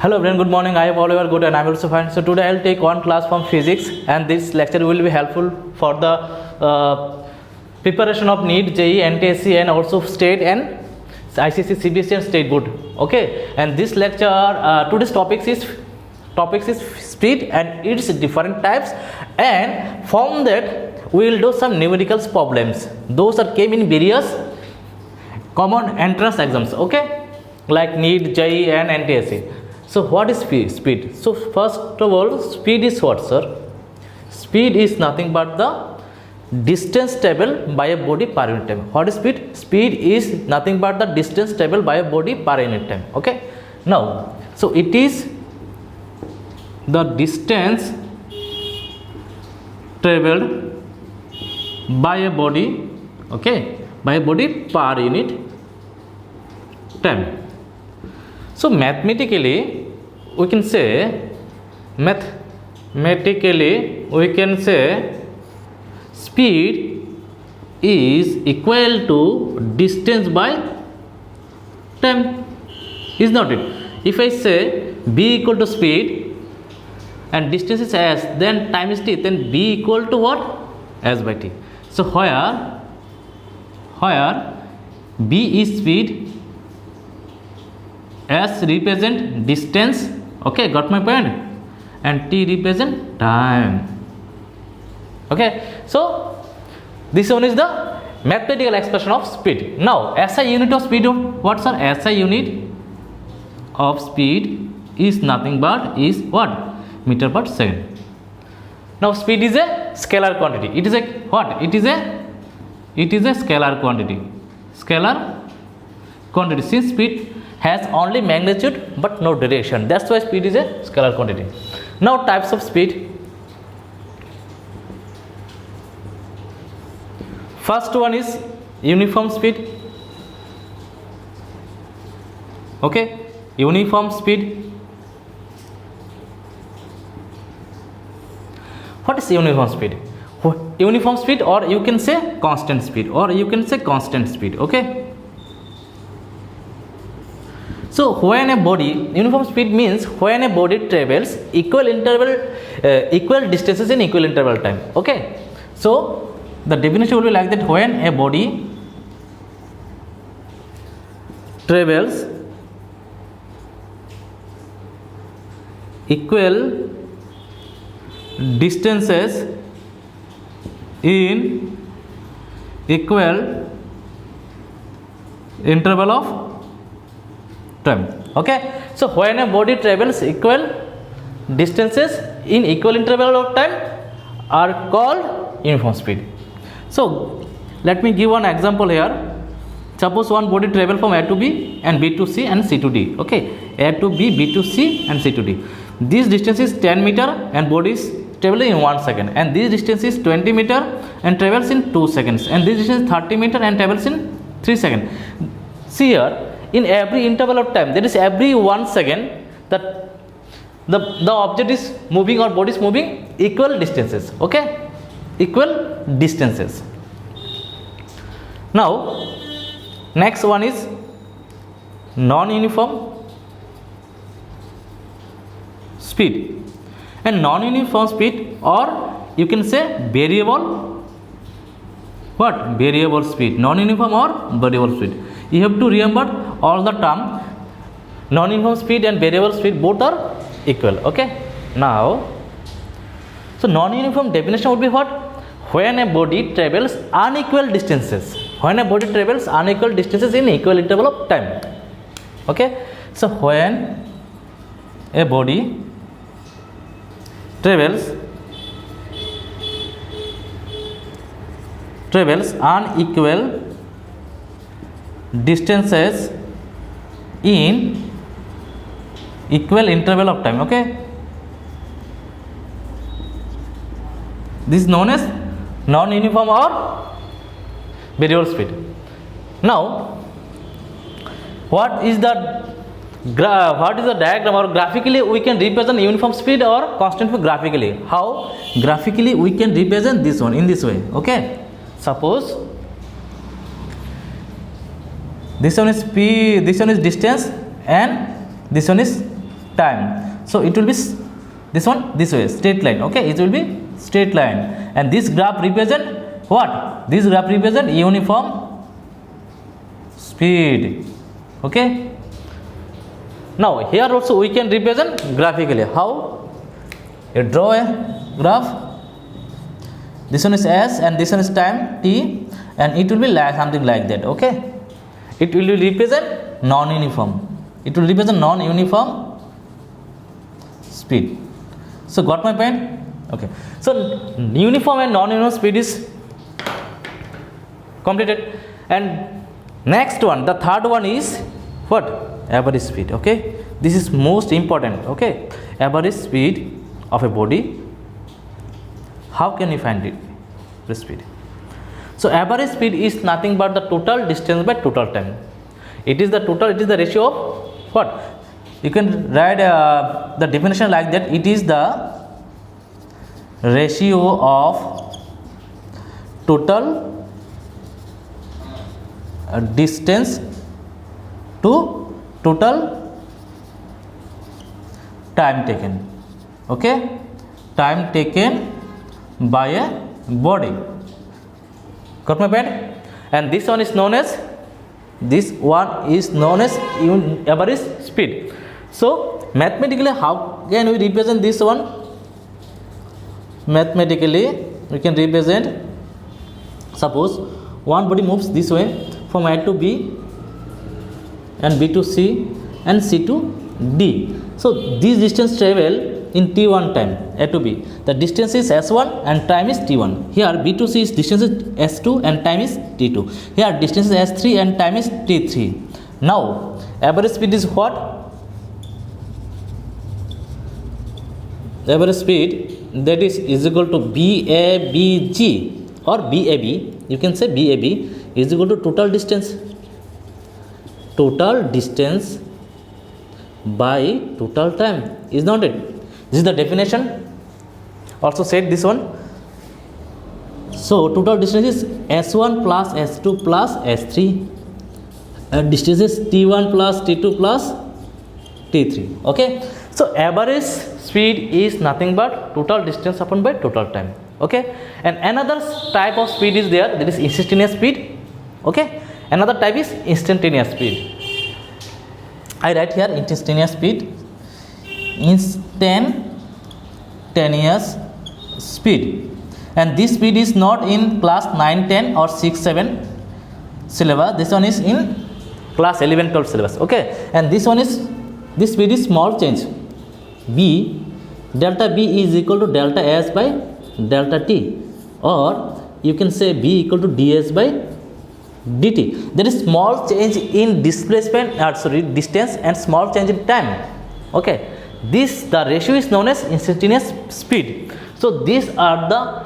Hello everyone, good morning. I hope all you are good and I am also fine. So today I will take one class from physics and this lecture will be helpful for the preparation of NEET, JEE, NTSE and also state and ICSE, CBSE and state board. Okay, and this lecture today's topics is speed and its different types, and from that we will do some numericals problems. Those are came in various common entrance exams. Okay, like NEET, JEE and NTSE. So what is speed? So first of all, speed is what, sir? Speed is nothing but the distance traveled by a body per unit time. What is speed? Speed is nothing but the distance traveled by a body per unit time. Okay. Now, so it is the distance traveled by a body, okay, by a body per unit time. So mathematically we can say speed is equal to distance by time, is not it? If I say b equal to speed and distance is s, then time is t, then b equal to what? S by t. So where b is speed, s represent distance, okay, got my point, and t represent time. Okay, so this one is the mathematical expression of speed. Now SI unit of speed, what, sir? SI unit of speed is nothing but is what? Meter per second. Now speed is a scalar quantity. It is a what? It is a scalar quantity. Scalar quantity, since speed has only magnitude but no direction, that's why speed is a scalar quantity. Now types of speed. First one is uniform speed. Okay, uniform speed. What is uniform speed? Uniform speed, or you can say constant speed, okay. So when a body, uniform speed means when a body travels equal distances in equal interval time. Okay, so the definition will be like that: when a body travels equal distances in equal interval of time. Okay, so when a body travels equal distances in equal interval of time are called uniform speed. So let me give one example here. Suppose one body travel from A to B and B to C and C to D. Okay, A to B, B to C and C to D. This distance is 10 meter and body is traveling in 1 second, and this distance is 20 meter and travels in 2 seconds, and this distance is 30 meter and travels in 3 seconds. See here, in every interval of time, that is every 1 second, that the object is moving or body is moving equal distances. Okay, equal distances. Now next one is non-uniform speed. And non-uniform speed, or you can say variable, what? Variable speed. Non-uniform or variable speed. You have to remember all the term. Non-uniform speed and variable speed both are equal. Okay. Now, so non-uniform definition would be what? When a body travels unequal distances. When a body travels unequal distances in equal interval of time. Okay. So when a body travels unequal distances in equal interval of time. Okay, this is known as non-uniform or variable speed. Now what is the diagram, or graphically we can represent uniform speed or constant speed graphically? How? Graphically we can represent this one in this way. Okay, suppose this one is distance and this one is time. So it will be this one this way, straight line. Okay, it will be straight line, and this graph represent what? This graph represent uniform speed. Okay. Now here also we can represent graphically. How? You draw a graph. This one is S and this one is time t, and it will be like something like that. Okay. It will represent non-uniform. It will represent non-uniform speed. So got my point? Okay. So uniform and non-uniform speed is completed. And next one, the third one is what? Average speed. Okay. This is most important. Okay. Average speed of a body. How can we find it? The speed. So average speed is nothing but the total distance by total time. It is the total. It is the ratio of what? You can write the definition like that. It is the ratio of total distance to total time taken. Okay, time taken by a body. Got my point? And this one is known as average speed. So mathematically, how can we represent this one? Mathematically, we can represent, suppose one body moves this way from A to B and B to C and C to D. So this distance travel in t1 time, A to B. The distance is s1 and time is t1. Here B to C is distance is s2 and time is t2. Here distance is s3 and time is t3. Now average speed is what? Average speed, that is equal to BABG or BAB. You can say BAB is equal to total distance. Total distance by total time, is not it? This is the definition. Also said this one. So total distance is s1 plus s2 plus s3. Distance is t1 plus t2 plus t3. Okay. So average speed is nothing but total distance upon by total time. Okay. And another type of speed is there, that is instantaneous speed. Okay. Another type is instantaneous speed. I write here instantaneous speed. Instantaneous speed, and this speed is not in class 9, 10 or 6, 7 syllabus. This one is in class 11, 12 syllabus. Okay, and this speed is small change. B, delta B is equal to delta S by delta T, or you can say B equal to ds by dt. There is small change in displacement, distance, and small change in time. Okay, the ratio is known as instantaneous speed. So these are the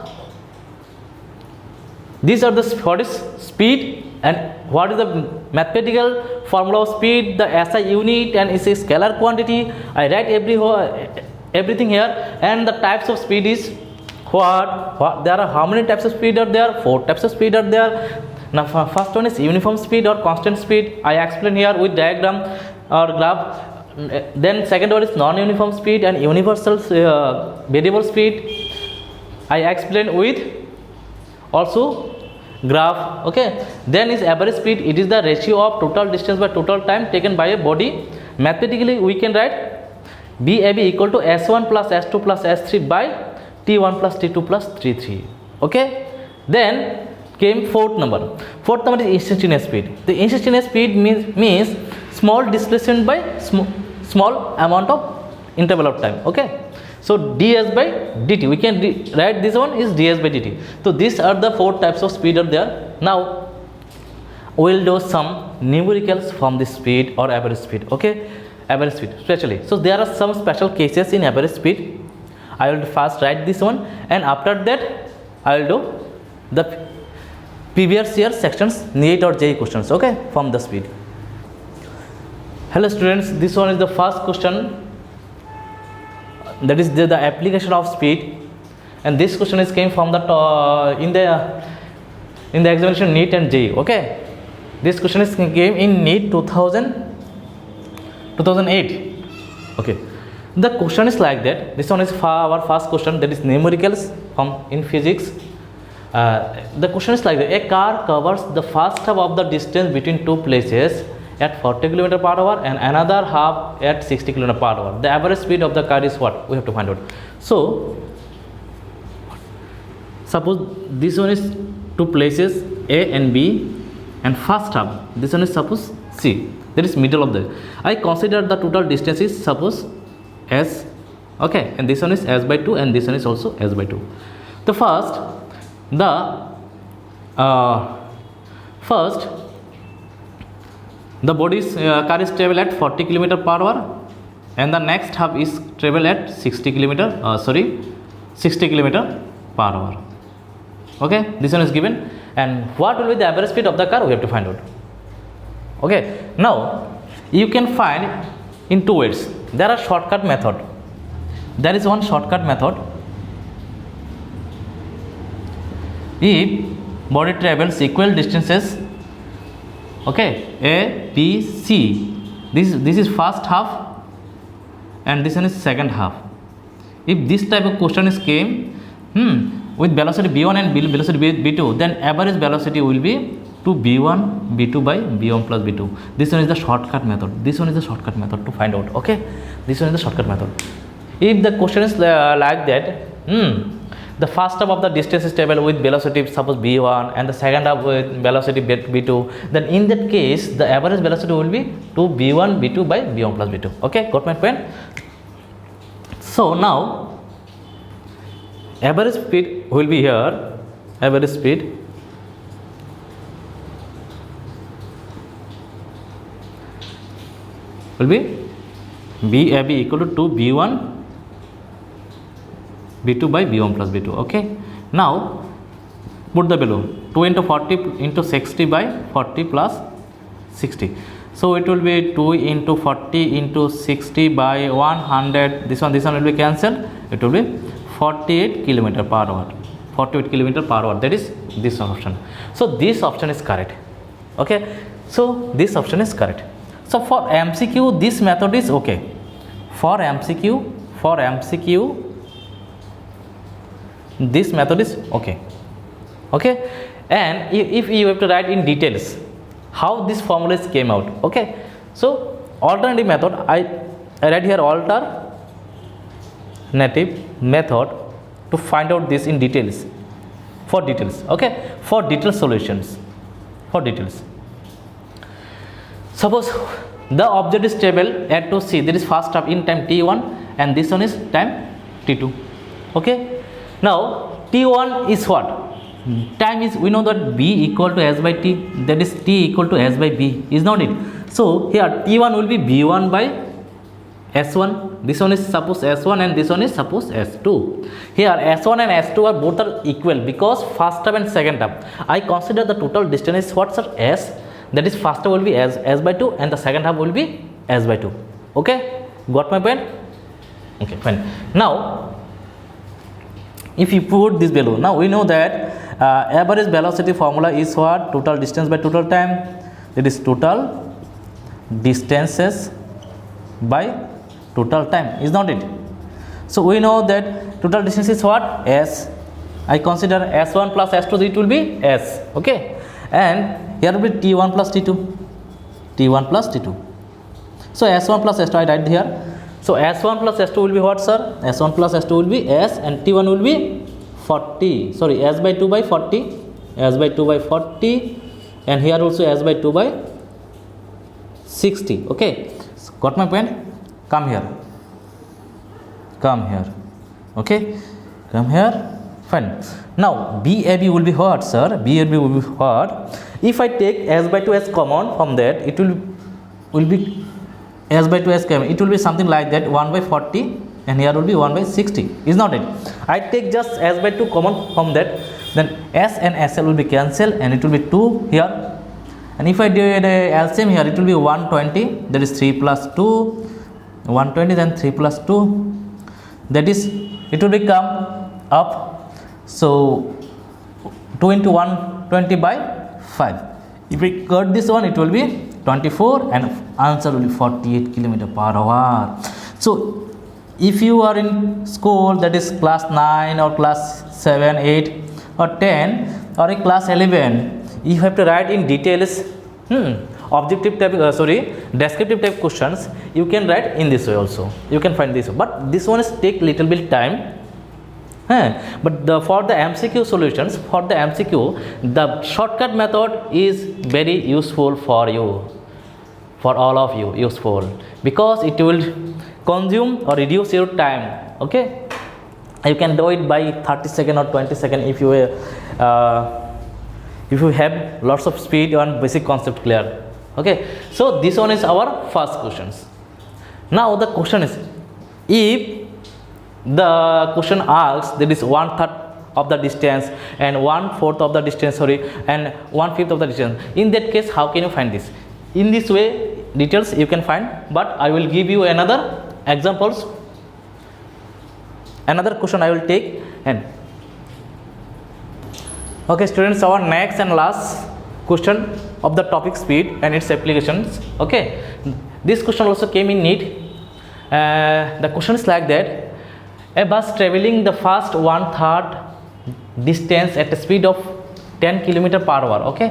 what is speed and what is the mathematical formula of speed, the SI unit, and it's a scalar quantity. I write everything here. And the types of speed is what there are, how many types of speed are there? 4 types of speed are there. Now first one is uniform speed or constant speed. I explain here with diagram or graph. Then second one is non-uniform speed and universal variable speed. I explain with also graph. Okay. Then is average speed. It is the ratio of total distance by total time taken by a body. Mathematically we can write BAB equal to S1 plus S2 plus S3 by T1 plus T2 plus T3. Okay. Then came fourth number. Fourth number is instantaneous speed. The instantaneous speed means small displacement by small amount of interval of time. Okay. So ds by dt, we can write this one is ds by dt. So these are the 4 types of speed are there. Now we will do some numericals from this speed or average speed. Okay, average speed especially. So there are some special cases in average speed. I will first write this one, and after that I will do the previous year sections NEET or JEE questions. Okay, from the speed. Hello students, this one is the first question, that is the application of speed, and this question is came from the in the examination NEET and JEE. Okay, this question is came in NEET 2008. Okay, The question is like that. This one is our first question, that is numericals from in physics. The question is like that. A car covers the first half of the distance between two places at 40 km per hour and another half at 60 km per hour. The average speed of the car is what? We have to find out. So suppose this one is two places A and B, and first half, this one is suppose C, that is middle of the. I consider the total distance is suppose S, okay, and this one is S by 2 and this one is also S by 2. The first the body's car is travel at 40 km per hour and the next half is travel at 60 km per hour. Okay, this one is given, and what will be the average speed of the car? We have to find out. Okay, now you can find in two ways. There are shortcut method. There is one shortcut method. If body travels equal distances, okay, A, B, C, this is first half and this one is second half. If this type of question is came with velocity b1 and velocity b2, then average velocity will be 2b1 b2 by b1 plus b2. This one is the shortcut method. This one is the shortcut method to find out. Okay, this one is the shortcut method. If the question is like that, the first half of the distance is traveled with velocity suppose b1 and the second half with velocity b2, then in that case the average velocity will be 2b1 b2 by b1 plus b2. Okay, got my point? So now average speed will be here. Average speed will be BAB equal to 2b1 b2 by b1 plus b2. Okay, now put the value 2 into 40 into 60 by 40 plus 60. So it will be 2 into 40 into 60 by 100. This one will be cancelled. It will be 48 km per hour. 48 km per hour. That is this option. So this option is correct. Okay, so this option is correct. So for MCQ this method is okay. For MCQ this method is okay. Okay, and if you have to write in details how this formulas came out. Okay, so alternative method, I write here alternative method to find out this in details, for details. Okay, for detailed solutions, for details. Suppose the object is stable at to C, there is first half in time t1 and this one is time t2. Okay, now t1 is what? Time is, we know that b equal to s by t, that is t equal to s by b, is not it? So here t1 will be b1 by s1, this one is suppose s1 and this one is suppose s2. Here s1 and s2 are both are equal because first half and second half. I consider the total distance is what, sir? S, that is first half will be s by 2 and the second half will be s by 2. Okay, got my point? Okay, fine. Now if you put this value, now we know that average velocity formula is what? Total distance by total time, that is total distances by total time, is not it? So we know that total distance is what? S. I consider s1 plus s2, it will be s. Okay, and here will be t1 plus t2, t1 plus t2. So s1 plus s2 I write here. So s1 plus s2 will be what, sir? S1 plus s2 will be s and t1 will be 40, sorry, s by 2 by 40, s by 2 by 40, and here also s by 2 by 60. Okay, got my point? Come here, okay, come here, fine. Now BAB will be what, sir? BAB will be what? If I take s by 2 as common from that, it will be s by 2 as common, it will be something like that, 1 by 40 and here will be 1 by 60, is not it? I take just s by 2 common from that, then s and sl will be cancelled and it will be 2 here, and if I do the LCM here, it will be 120, that is 3 plus 2, 120, then 3 plus 2, that is, it will become up, so 2 into 120 by 5. If we cut this one, it will be 24 and answer will be 48 km per hour. So if you are in school, that is class 9 or class 7, 8 or 10 or in class 11, you have to write in details objective type descriptive type questions. You can write in this way also, you can find this, but this one is take little bit time. But for the MCQ solutions, for the MCQ, the shortcut method is very useful for you, for all of you, useful, because it will consume or reduce your time. Okay, you can do it by 30 seconds or 20 seconds if you have lots of speed and basic concept clear. Okay, so this one is our first questions. Now the question is, if the question asks that is 1/3 of the distance and 1/4 of the distance, and 1/5 of the distance, in that case how can you find this? In this way details you can find, but I will give you another examples, another question I will take. And okay students, our next and last question of the topic speed and its applications. Okay, this question also came in NEET. The question is like that: a bus traveling the first 1/3 distance at a speed of 10 km per hour. Okay,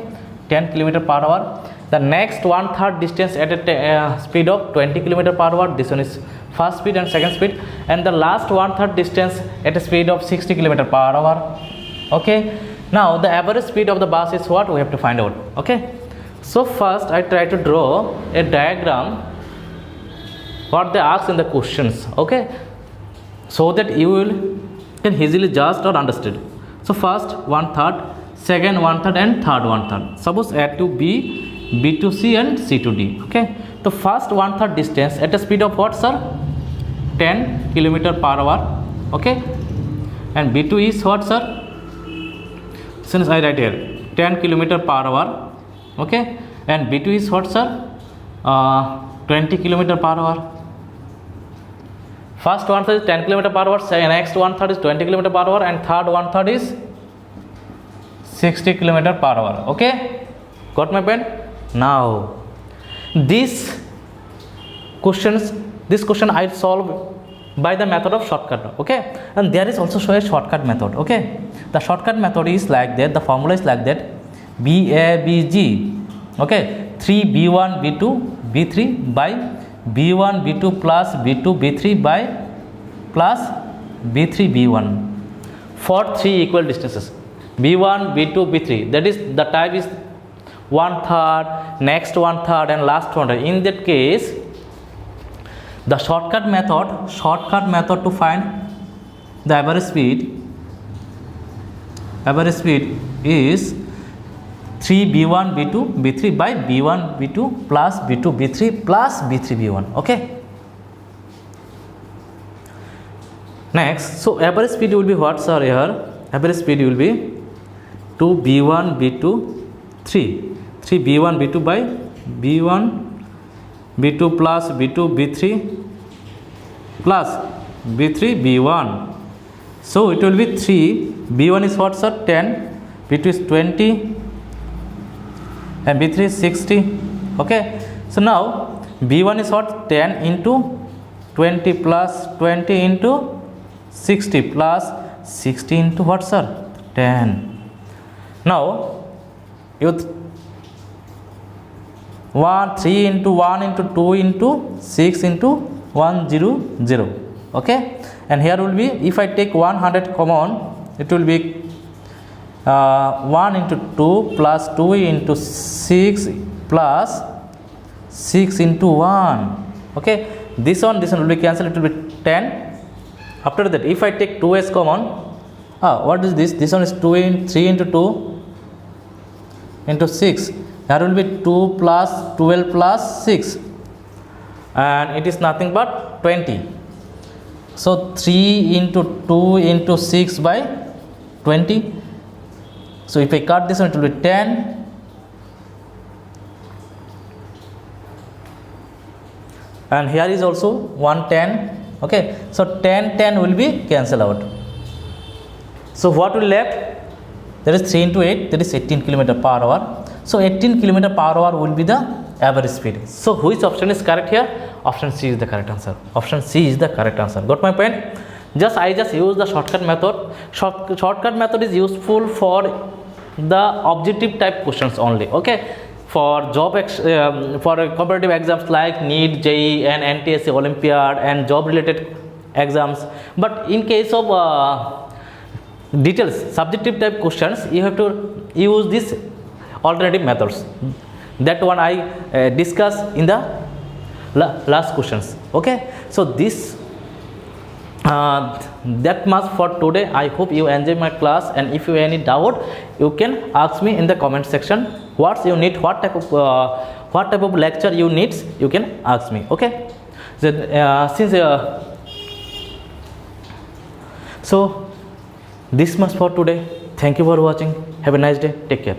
10 km per hour. The next 1/3 distance at a speed of 20 km per hour. This one is first speed and second speed. And the last 1/3 distance at a speed of 60 km per hour. Okay, now the average speed of the bus is what we have to find out. Okay, so first I try to draw a diagram what they ask in the questions. Okay, so that you can easily judge or understand. So first 1/3, second 1/3 and third 1/3. Suppose A to B, B to C and C to D. Okay, the first 1/3 distance at a speed of what, sir? 10 km per hour. Okay, and B to E is what, sir? Since I write here 10 km per hour. Okay, and B to E is what, sir? 20 km per hour. First 1/3 is 10 km per hour, next 1/3 is 20 km per hour, and third 1/3 is 60 km per hour. Okay, got my point? Now this question I solve by the method of shortcut. Okay, and there is also a shortcut method. Okay, the shortcut method is like that, the formula is like that: BABG. Okay, 3B1 B2 B3 by B1 B2 plus B2 B3 by plus B3 B1 for 3 equal distances. B1 B2 B3, that is the type is 1/3, next 1/3 and last 1/3. In that case, the shortcut method to find the average speed is 3B1 B2 B3 by B1 B2 plus B2 B3 plus B3 B1. Okay, next, so average speed will be what, sir? Here average speed will be 2B1 B2 3B1 B2 by B1 B2 plus B2 B3 plus B3 B1. So it will be 3. B1 is what, sir? 10. B2 is 20 and B3 is 60. Okay, so now B1 is what? 10 into 20 plus 20 into 60 plus 60 into what, sir? 10. Now you 3 into 1 into 2 into 6 into 100. Okay, and here will be, if I take 100 common, it will be 1 into 2 plus 2 into 6 plus 6 into 1. Okay, this one will be cancelled, it will be 10. After that, if I take 2s common, what is this? This one is 3 into 2 into 6. There will be 2 plus 12 plus 6, and it is nothing but 20. So 3 into 2 into 6 by 20. So if I cut this one, it will be 10. And here is also 110. Okay, so 10 will be cancelled out. So what will left? There is 3 into 8, that is 18 km per hour. So 18 km per hour will be the average speed. So which option is correct here? Option C is the correct answer. Option C is the correct answer. Got my point? I just use the shortcut method. Shortcut method is useful for the objective type questions only. Okay, for for competitive exams like NEET, JEE, and NTSE Olympiad and job related exams. But in case of details subjective type questions, you have to use these alternative methods. That one I discussed in the last questions. Okay, so this that much for today. I hope you enjoy my class, and if you have any doubt, you can ask me in the comment section. What you need, what type of lecture you need, you can ask me. Okay, so this much for today. Thank you for watching. Have a nice day. Take care.